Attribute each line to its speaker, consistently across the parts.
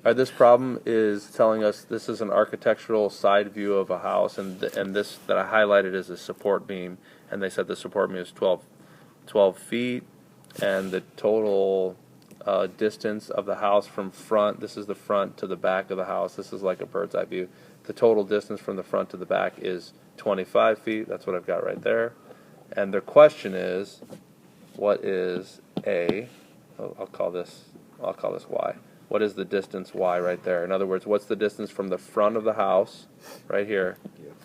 Speaker 1: This problem is telling us this is an architectural side view of a house, and this that I highlighted is a support beam, and they said the support beam is 12 feet, and the total distance of the house from front, this is the front to the back of the house, this is like a bird's eye view, the total distance from the front to the back is 25 feet, that's what I've got right there. And their question is, what is I'll call this y. What is the distance y right there? In other words, what's the distance from the front of the house, right here,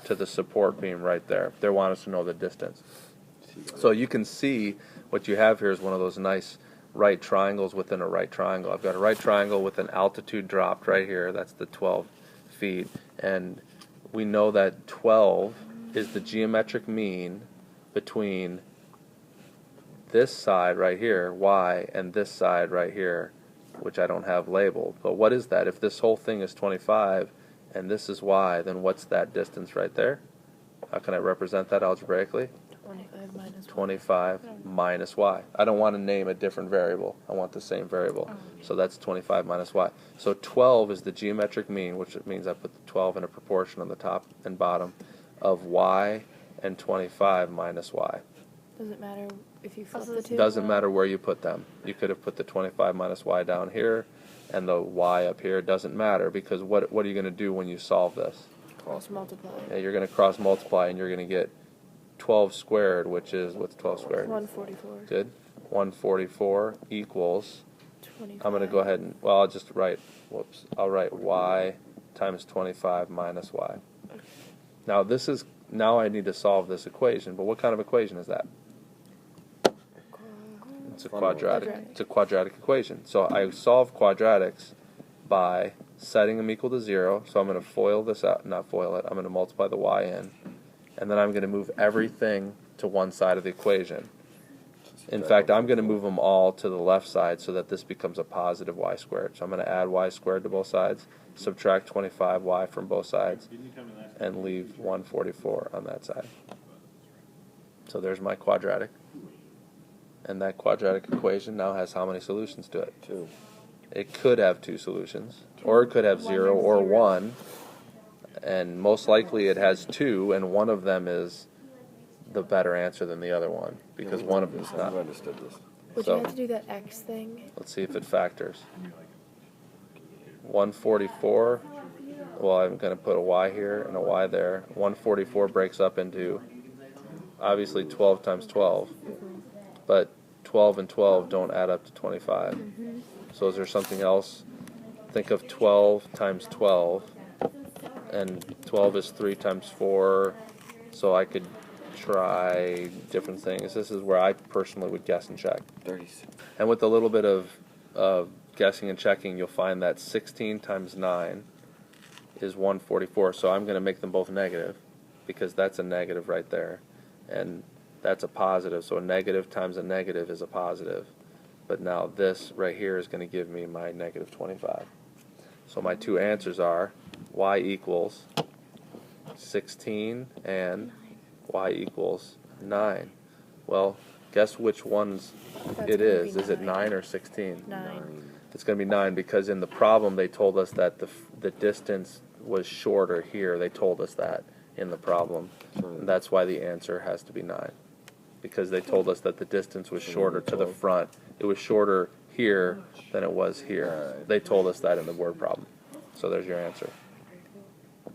Speaker 1: to the support beam right there? They want us to know the distance. So you can see what you have here is one of those nice right triangles within a right triangle. I've got a right triangle with an altitude dropped right here. That's the 12 feet. And we know that 12 is the geometric mean between this side right here, y, and this side right here, which I don't have labeled. But what is that? If this whole thing is 25 and this is y, then what's that distance right there? How can I represent that algebraically? 25 minus y. I don't want to name a different variable. I want the same variable. So that's 25 minus y. So 12 is the geometric mean, which means I put the 12 in a proportion on the top and bottom of y and 25 minus y.
Speaker 2: Does it matter if you flip the two?
Speaker 1: Doesn't matter where you put them. You could have put the 25 minus y down here and the y up here. It doesn't matter, because what are you going to do when you solve this?
Speaker 2: Cross multiply.
Speaker 1: Yeah, you're going to cross multiply, and you're going to get 12 squared, which is, what's 12 squared?
Speaker 2: 144.
Speaker 1: Good. 144 equals,
Speaker 2: 25.
Speaker 1: I'm going to go ahead and, well, I'll just write, I'll write y times 25 minus y. Now now I need to solve this equation, but what kind of equation is that? It's a quadratic. It's a quadratic equation. So I solve quadratics by setting them equal to 0. So I'm going to FOIL this out, not FOIL it. I'm going to multiply the y in, and then I'm going to move everything to one side of the equation. In fact, I'm going to move them all to the left side so that this becomes a positive y squared. So I'm going to add y squared to both sides, subtract 25y from both sides, and leave 144 on that side. So there's my quadratic. And that quadratic equation now has how many solutions to it?
Speaker 3: 2.
Speaker 1: It could have 2 solutions, or it could have 0 or 1, and most likely it has 2, and one of them is the better answer than the other one, because one of them is not.
Speaker 3: I've understood this.
Speaker 2: Would you have to do that x thing?
Speaker 1: Let's see if it factors. 144, well, I'm going to put a y here and a y there. 144 breaks up into, obviously, 12 times 12. But 12 and 12 don't add up to 25. So is there something else? Think of 12 times 12, and 12 is 3 times 4, so I could try different things. This is where I personally would guess and check.
Speaker 3: 36.
Speaker 1: And with a little bit of guessing and checking, you'll find that 16 times 9 is 144, so I'm going to make them both negative, because that's a negative right there. And that's a positive, so a negative times a negative is a positive. But now this right here is going to give me my negative 25. So my two answers are y equals 16 and y equals 9. Well, guess which ones it is. Is it 9 or 16?
Speaker 2: 9.
Speaker 1: It's going to be 9, because in the problem they told us that the distance was shorter here. They told us that in the problem. And that's why the answer has to be 9. Because they told us that the distance was shorter to the front. It was shorter here than it was here. They told us that in the word problem. So there's your answer.